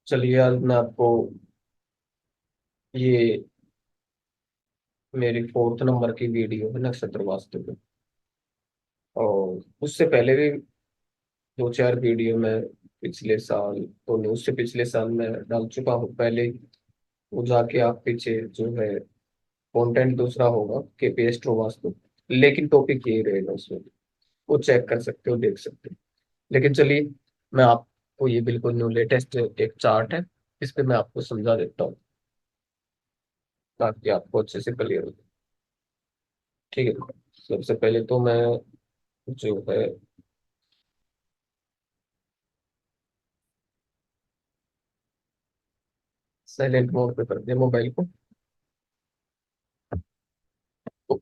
चलिए आज मैं आपको ये मेरी फोर्थ नंबर की वीडियो है नक्षत्र वास्तु पे। और उससे पहले भी दो चार वीडियो मैं पिछले साल तो नहीं, उससे पिछले साल मैं डाल चुका हूँ पहले। वो जाके आप पीछे जो है कंटेंट दूसरा होगा के एस्ट्रो वास्तु, लेकिन टॉपिक यही रहेगा उसमें। वो चेक कर सकते हो, देख सकते हो। लेकिन चलिए, मैं आपको ये बिल्कुल न्यू लेटेस्ट एक चार्ट है, इस पे मैं आपको समझा देता हूँ ताकि आपको अच्छे से क्लियर हो जाए। ठीक है, सबसे पहले तो मैं जो है साइलेंट मोड पे कर दिया मोबाइल को। तो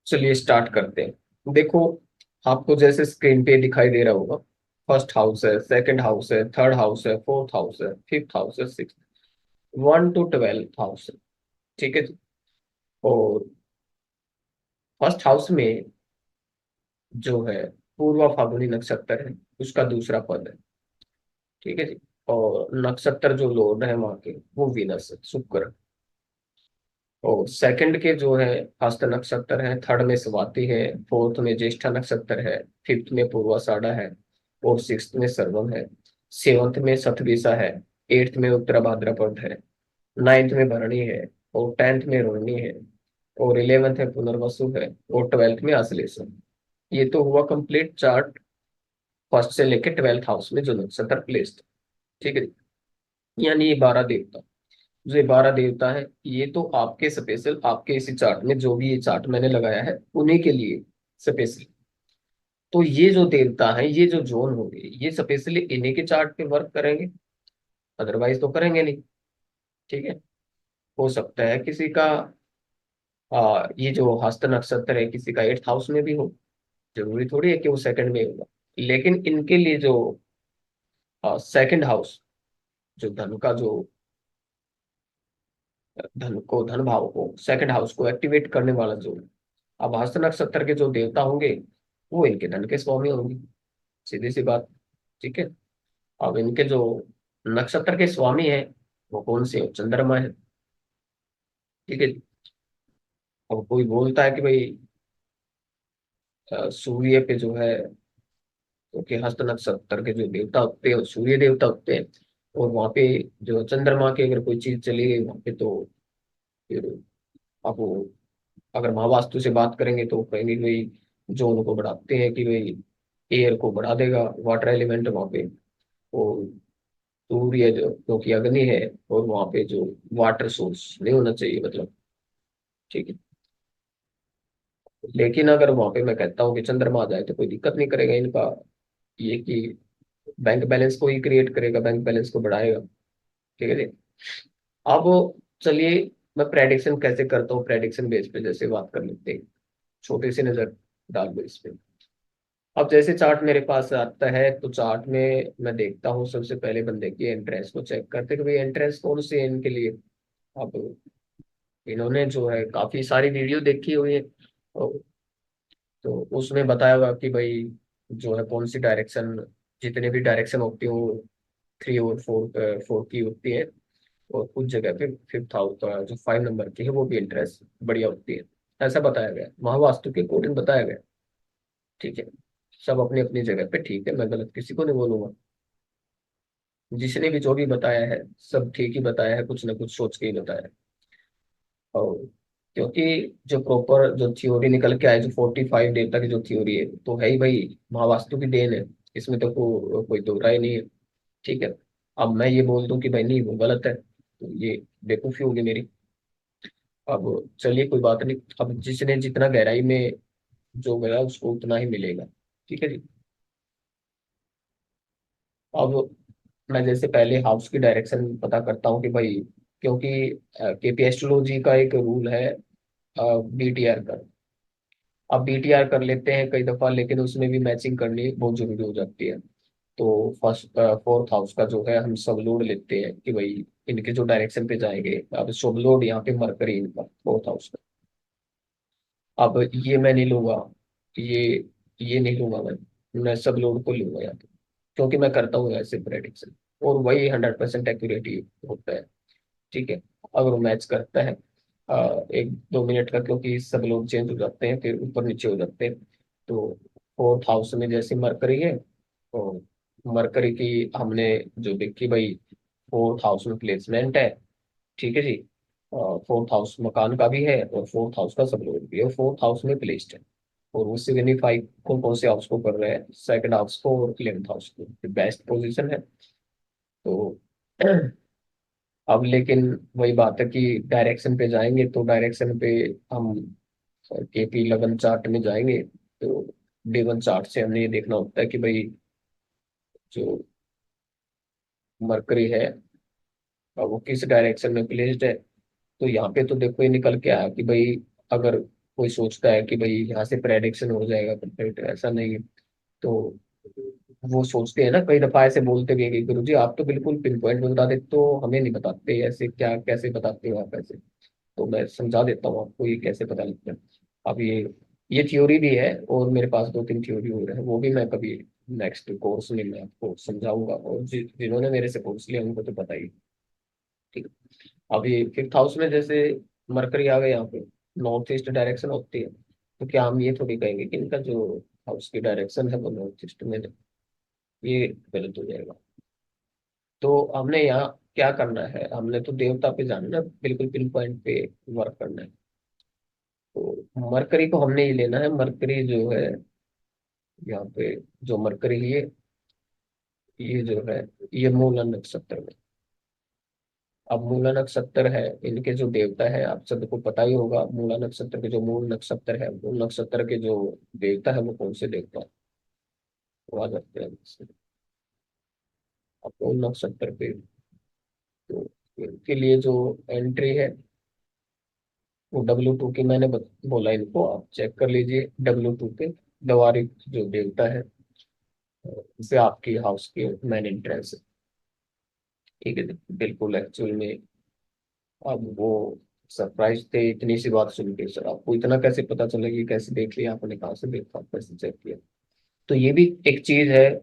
चलिए स्टार्ट करते हैं। देखो, आपको जैसे स्क्रीन पे दिखाई दे रहा होगा, फर्स्ट हाउस है, सेकंड हाउस है, थर्ड हाउस है, फोर्थ हाउस है, फिफ्थ हाउस है, सिक्स, 1 to 12 हाउस है। ठीक है जी। और फर्स्ट हाउस में जो है पूर्वा फाल्गुनी नक्षत्र है, उसका दूसरा पद है। ठीक है जी। और नक्षत्र जो लॉर्ड है वहां के वो वीनस है, शुक्र। और सेकंड के जो है हस्त नक्षत्र है, थर्ड में स्वाति है, फोर्थ में ज्येष्ठा नक्षत्र है, फिफ्थ में पूर्वाषाढ़ा है, और सिक्स्थ में सर्वम है, सेवंथ में शतभिषा है, एट्थ में उत्तरा भाद्रपद है, नाइन्थ में भरणी है, और टेंथ में रोहिणी है, और इलेवेंथ है पुनर्वसु है, और ट्वेल्थ में आश्लेषा। ये तो हुआ कंप्लीट चार्ट, फर्स्ट से लेकर ट्वेल्थ हाउस में जो नक्षत्र प्लेस्ड। ठीक है, यानी ये 12 देवता। जो ये 12 देवता है, ये तो आपके स्पेशल, आपके इसी चार्ट में जो भी ये चार्ट मैंने लगाया है उन्हीं के लिए स्पेशल। तो ये जो देवता है, ये जो जोन होंगे, ये स्पेशली इन्हीं के चार्ट पे वर्क करेंगे, अदरवाइज तो करेंगे नहीं। ठीक है। हो सकता है किसी का ये जो हस्त नक्षत्र है किसी का 8th हाउस में भी हो, जरूरी थोड़ी है कि वो सेकंड में होगा। लेकिन इनके लिए जो सेकंड हाउस, जो धन का जो धन भाव को, सेकंड हाउस को एक्टिवेट करने वाला जो, अब हस्त नक्षत्र के जो देवता होंगे वो इनके धन के स्वामी होंगे, सीधी सी बात। ठीक है। अब इनके जो नक्षत्र के स्वामी हैं वो कौन से हैं? चंद्रमा है। ठीक है। अब कोई बोलता है कि भाई सूर्य पे जो है, क्योंकि हस्त नक्षत्र के जो देवता होते हैं वो सूर्य देवता होते हैं, और वहां पे जो चंद्रमा की अगर कोई चीज चली गई वहां पे तो फिर अब वो, अगर महावास्तु से बात करेंगे तो कहेंगे कि भाई जो उनको बढ़ाते हैं कि भाई एयर को बढ़ा देगा, वाटर एलिमेंट वहां पे, और सूर्य जो कि अग्नि है, और वहां पे जो वाटर सोर्स नहीं होना चाहिए मतलब। ठीक है। लेकिन अगर वहां पे मैं कहता हूँ कि चंद्रमा आ जाए तो कोई दिक्कत नहीं करेगा इनका, ये कि बैंक बैलेंस को ही क्रिएट करेगा, बैंक बैलेंस को बढ़ाएगा। ठीक है जी। अब चलिए, मैं प्रेडिक्शन कैसे करता हूँ, प्रेडिक्शन बेस पे जैसे बात कर लेते हैं, छोटी सी नजर डाल दो इस पे। अब जैसे चार्ट मेरे पास आता है तो चार्ट में मैं देखता हूँ, सबसे पहले बंदे की एंट्रेंस को चेक करते हैं कि भाई एंट्रेंस कौन सी है इनके लिए। अब इन्होंने जो है काफी सारी वीडियो देखी हुई है, तो उसमें बताया हुआ कि भाई जो है कौन सी डायरेक्शन, जितने भी डायरेक्शन होती है वो 3 और 4, 4 की होती है। और कुछ जगह पे फिफ्थ हाउस का जो 5 नंबर की है वो भी इंटरेस्ट बढ़िया होती है, ऐसा बताया गया है, महावास्तु के अकॉर्डिंग बताया गया है। ठीक है। सब अपनी अपनी जगह पे ठीक है, मैं गलत किसी को नहीं बोलूंगा। जिसने भी जो भी बताया है सब ठीक ही बताया है, कुछ ना कुछ सोच के ही बताया है। और क्योंकि जो प्रॉपर जो थ्योरी निकल के आए, जो 45 डेटा की जो थ्योरी है तो है ही भाई महावास्तु की देन है, इसमें तो कोई दो राय नहीं है। ठीक है। अब मैं ये बोल दूं कि भाई नहीं वो गलत है तो ये बेवकूफी होगी मेरी। अब चलिए कोई बात नहीं, अब जिसने जितना गहराई में जो गया उसको उतना ही मिलेगा। ठीक है जी। अब मैं जैसे पहले हाउस की डायरेक्शन पता करता हूँ कि भाई, क्योंकि केपी एस्ट्रोलॉजी का एक रूल है बीटीआर का। अब बीटीआर कर लेते हैं कई दफा, लेकिन उसमें भी मैचिंग करनी बहुत जरूरी हो जाती है। तो फर्स्ट फोर्थ हाउस का जो है हम सब लोड लेते हैं कि भाई इनके जो डायरेक्शन पे जाएंगे, अब सब लोड यहाँ पे मरकरी इनका फोर्थ हाउस का। अब ये मैं नहीं लूंगा, ये ये नहीं लूंगा मैं सब लोड को लूंगा यहाँ पे, क्योंकि मैं करता हूँ ऐसे प्रेडिक्शन। और वही 100% एक्यूरेट होता है। ठीक है, अगर वो मैच करता है 1-2 मिनट का, क्योंकि सब लोग चेंज हो जाते हैं, फिर ऊपर नीचे हो जाते हैं। तो 4th हाउस में जैसे मरकरी है, तो मरकरी की हमने जो देखी भाई, 4th हाउस में प्लेसमेंट है। ठीक है जी, 4th हाउस मकान का भी है और 4th हाउस का सब लोग भी है, 4th हाउस में प्लेस्ड है। और वो सिग्निफाई कौन कौन से हाउस को कर रहे हैं, 2nd हाउस को और 11th हाउस को, बेस्ट पोजीशन है। तो अब लेकिन वही बात है कि डायरेक्शन पे जाएंगे, तो डायरेक्शन पे हम KP11 चार्ट में जाएंगे। तो D1 चार्ट से हमने ये देखना होता है कि भाई जो मरकरी है अब वो किस डायरेक्शन में प्लेस्ड है। तो यहाँ पे तो देखो ये निकल के आया कि भाई, अगर कोई सोचता है कि भाई यहाँ से प्रेडिक्शन हो जाएगा परफेक्ट, ऐसा नहीं है। तो वो सोचते हैं ना, कई दफा ऐसे बोलते भी हैं कि गुरु जी आप तो बिल्कुल पिन पॉइंट में बता देते, तो हमें नहीं बताते ऐसे, क्या कैसे बताते हो आप ऐसे। तो मैं समझा देता हूँ आपको ये कैसे पता लगता है। अब ये थ्योरी भी है, और मेरे पास 2-3 थ्योरी हो रहे हैं, वो भी मैं कभी नेक्स्ट कोर्स में मैं आपको समझाऊंगा, और जिन्होंने मेरे से कोर्स लिया उनको तो पता ही। ठीक है, अब ये 5th हाउस में जैसे मरकरी आ गए यहाँ पे, नॉर्थ ईस्ट डायरेक्शन होती है, तो क्या हम ये थोड़ी कहेंगे कि इनका जो हाउस की डायरेक्शन है वो नॉर्थ ईस्ट में है? ये गलत हो जाएगा। तो हमने यहाँ क्या करना है, हमने तो देवता पे जाना है, बिल्कुल पिन पॉइंट पे वर्क करना है। तो मरकरी को हमने ये लेना है, मरकरी जो है यहाँ पे, जो मरकरी ये जो है, ये मूला नक्षत्र में। अब मूला नक्षत्र है, इनके जो देवता है आप सबको पता ही होगा, मूला नक्षत्र के जो मूल नक्षत्र है, मूल नक्षत्र के जो देवता है वो कौन से देवता है, वो आ जाते हैं इसमें। अब मूल नक्षत्र पे तो इनके लिए जो एंट्री है वो W2 की, मैंने बोला इनको, आप चेक कर लीजिए W2 पे। दवारिक जो देवता है, इसे आपकी हाउस के मेन एंट्रेंस है। ठीक है, बिल्कुल एक्चुअल में। अब वो सरप्राइज थे इतनी सी बात सुन के, सर आपको इतना कैसे पता चला, ये कैसे देख लिया आपने, कहाँ से देखा, कैसे चेक किया। तो ये भी एक चीज है।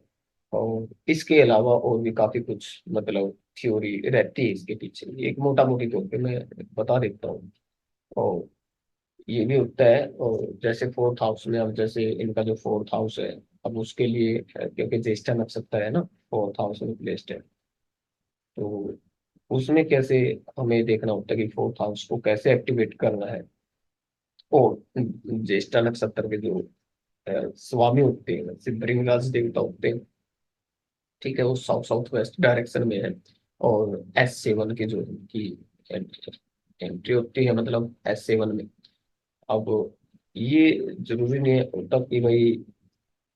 और इसके अलावा और भी काफी कुछ मतलब थ्योरी रहती है इसके पीछे, ये एक मोटा मोटी तौर पे मैं बता देता हूँ। और ये भी होता है, और जैसे 4th हाउस में, अब जैसे इनका जो 4th हाउस है, अब उसके लिए क्योंकि ज्येष्ठा नक्षत्र है ना, 4th हाउस में प्लेस्ड है, तो उसमें कैसे हमें देखना होता है कि 4th हाउस को कैसे एक्टिवेट करना है। और ज्येष्ठा नक्षत्र के जो स्वामी होते हैं, सिद्धरिंगराज देवता होते हैं। ठीक है, वो साउथ साउथ वेस्ट डायरेक्शन में है। और S7 की जो की एंट्री होती है, मतलब S7 में। अब ये जरूरी नहीं होता कि भाई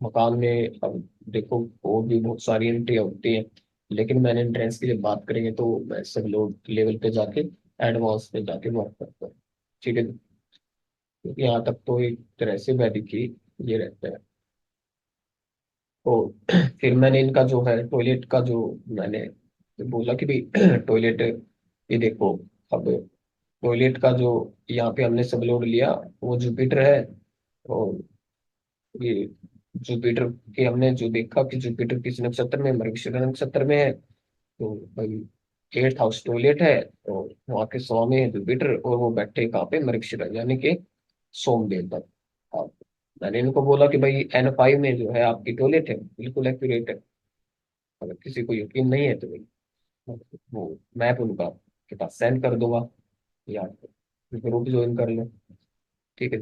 मकान में, अब देखो और भी बहुत सारी एंट्री होती हैं, लेकिन मैंने एंट्रेंस की जब बात करेंगे तो मैं सब लोग लेवल पे जाके एडवांस पे जाके वर्क करता हूँ। ठीक है, क्योंकि यहाँ तक तो एक तरह से वैदिक ही ये रहता है। तो फिर मैंने इनका जो है टॉयलेट का जो मैंने बोला कि भाई टॉयलेट, ये देखो, अब टॉयलेट का जो यहाँ पे हमने सब लोड लिया, वो जुपिटर है। और ये जुपिटर के हमने जो देखा कि जुपिटर किस नक्षत्र में, मृगशिरा नक्षत्र में है। तो भाई 8th हाउस टॉयलेट है, और वहाँ के स्वामी है जुपिटर, और वो बैठे कहाँ पे, मृगशिरा यानी कि सोमदेव पर। अब मैंने इनको बोला कि भाई N5 में जो है आपकी टॉयलेट है, बिल्कुल एक्यूरेट है। अगर किसी को यकीन नहीं है तो भाई वो मैप उनका के पास सेंड कर दूंगा, या ग्रुप ज्वाइन कर लो। ठीक है,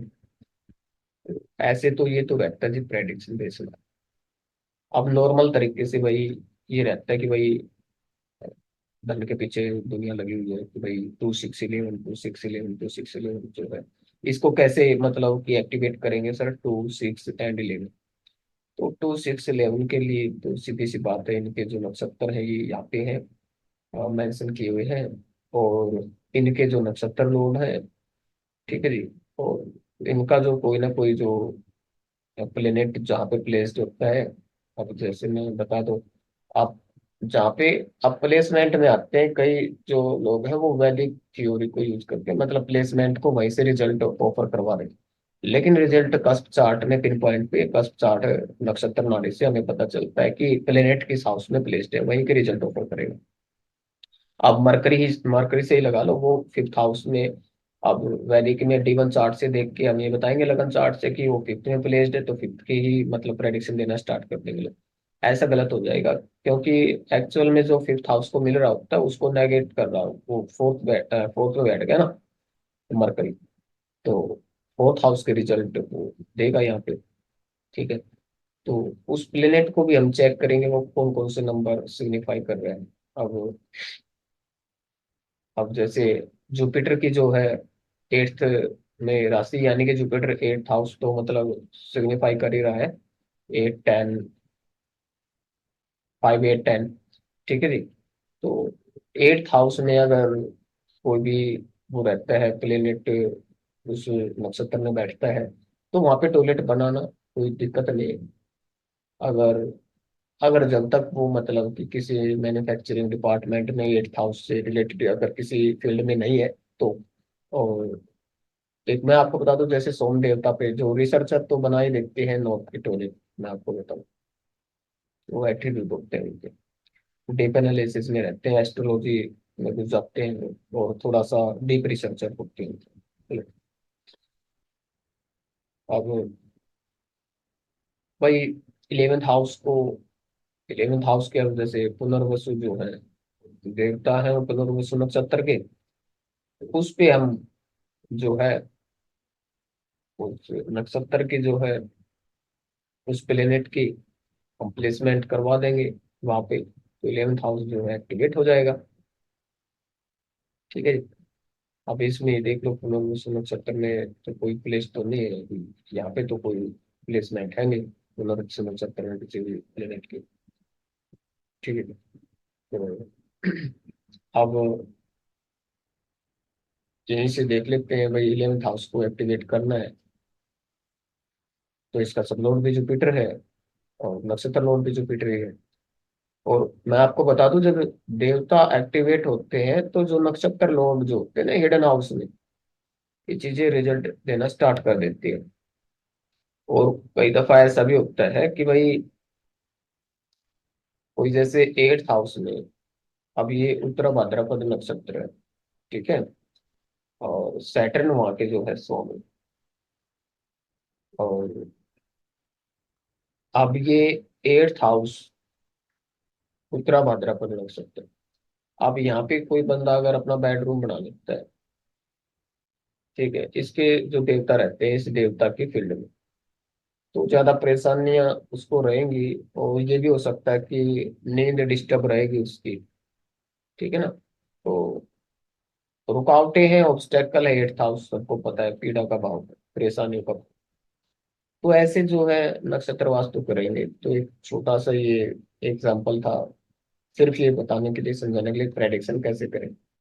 ऐसे तो ये तो रहता है जी प्रेडिक्शन बेस्ड। अब नॉर्मल तरीके से भाई ये रहता है कि भाई धन के पीछे दुनिया लगी हुई है कि भाई 2 6 11 2 6 11 2 6 11 जो है, इसको कैसे मतलब कि एक्टिवेट करेंगे सर, 2 6 एंड 11। तो 2 6 11 के लिए तो सीधी सी बात है, इनके जो नक्षत्र है ये यहाँ पे है मेंशन किए हुए हैं। और इनके जो नक्षत्र लोड है, ठीक है जी, और इनका जो कोई ना कोई जो प्लेनेट जहाँ पे प्लेस्ड होता है। अब जैसे मैं बता दो आप, जहाँ पे अब प्लेसमेंट में आते हैं कई जो लोग हैं, वो वैदिक थ्योरी को यूज करके मतलब प्लेसमेंट को वहीं से रिजल्ट ऑफर करवा रहे हैं। लेकिन रिजल्ट कस्प चार्ट में पिन पॉइंट पे, कस्प चार्ट नक्षत्र नाड़ी से हमें पता चलता है कि प्लेनेट किस हाउस में प्लेस्ड है, वहीं के रिजल्ट ऑफर करेगा। अब मरकरी से ही लगा लो, वो फिफ्थ हाउस में। अब वैदिक में D1 चार्ट से देख के हम ये बताएंगे लगन चार्ट से कि वो फिफ्थ में प्लेस्ड है, तो फिफ्थ की ही मतलब प्रेडिक्शन देना स्टार्ट कर देंगे लोग। ऐसा गलत हो जाएगा, क्योंकि एक्चुअल में जो फिफ्थ हाउस को मिल रहा होता है उसको नेगेट कर रहा हो, वो फोर्थ में बैठ गया ना मरकरी। तो फोर्थ हाउस के रिजल्ट वो देगा यहाँ पे। ठीक है, तो उस प्लेनेट को भी हम चेक करेंगे वो कौन कौन से नंबर सिग्निफाई कर रहे हैं। अब अब जैसे जुपिटर की जो है एट्थ में राशि, यानी कि जुपिटर एट्थ हाउस तो मतलब सिग्निफाई कर ही रहा है। 8 10, 5 8 10। ठीक है जी। तो एट्थ हाउस में अगर कोई भी वो रहता है प्लेनेट, उस नक्षत्र में बैठता है, तो वहां पे टॉयलेट बनाना कोई दिक्कत नहीं है। अगर अगर जब तक वो मतलब कि किसी मैन्युफैक्चरिंग डिपार्टमेंट में एट्थ हाउस से रिलेटेड अगर किसी फील्ड में नहीं है तो। और एक मैं आपको बता दूं, जैसे सोम देवता पे जो रिसर्चर तो बना ही देते हैं नॉर्थ की टोरिक, मैं आपको बताऊं, वो एट्रीब्यूट होते हैं उनके, डीप एनालिसिस में रहते हैं, एस्ट्रोलॉजी में घुस जाते हैं, और थोड़ा सा डीप रिसर्चर होते हैं। अब भाई इलेवेंथ हाउस के अब जैसे पुनर्वसु जो है देवता है, वो पुनर्वसु नक्षत्र के, उस पे हम जो है उस नक्षत्र की जो है उस प्लेनेट की हम प्लेसमेंट करवा देंगे वहां पे, तो इलेवेंथ हाउस जो है एक्टिवेट हो जाएगा। ठीक है जी। अब इसमें देख लो पुनर्वसु नक्षत्र में तो कोई प्लेस तो नहीं है अभी, यहाँ पे तो कोई प्लेसमेंट है नहीं पुनर्वसु नक्षत्र में किसी भी प्लेनेट की। ठीक है जी। तो अब यहीं से देख लेते हैं भाई, इलेवेंथ हाउस को एक्टिवेट करना है तो इसका सब लॉर्ड भी जुपिटर है, और नक्षत्र लॉर्ड भी जुपिटर ही है। और मैं आपको बता दूं, जब देवता एक्टिवेट होते हैं तो जो नक्षत्र लॉर्ड जो होते हैं ना हिडन हाउस में, ये चीजें रिजल्ट देना स्टार्ट कर देती है। और कई दफा ऐसा भी होता है कि भाई कोई जैसे एट्थ हाउस में, अब ये उत्तरा भाद्रपद नक्षत्र है, ठीक है, और सैटर्न वहां के जो है स्वामी, और अब ये एट्थ हाउस उत्तरा भाद्रपद नक्षत्र, अब यहाँ पे कोई बंदा अगर अपना बेडरूम बना लेता है, ठीक है, इसके जो देवता रहते हैं इस देवता की फील्ड में, तो ज्यादा परेशानियां उसको रहेंगी, और ये भी हो सकता है कि नींद डिस्टर्ब रहेगी उसकी। ठीक है ना। तो रुकावटें हैं, ऑब्स्टेकल है एट्थ हाउस, सबको पता है पीड़ा का भाव है, परेशानियों का। तो ऐसे जो है नक्षत्र वास्तु करेंगे, तो एक छोटा सा ये एग्जाम्पल था, सिर्फ ये बताने के लिए, समझाने के लिए प्रेडिक्शन कैसे करें।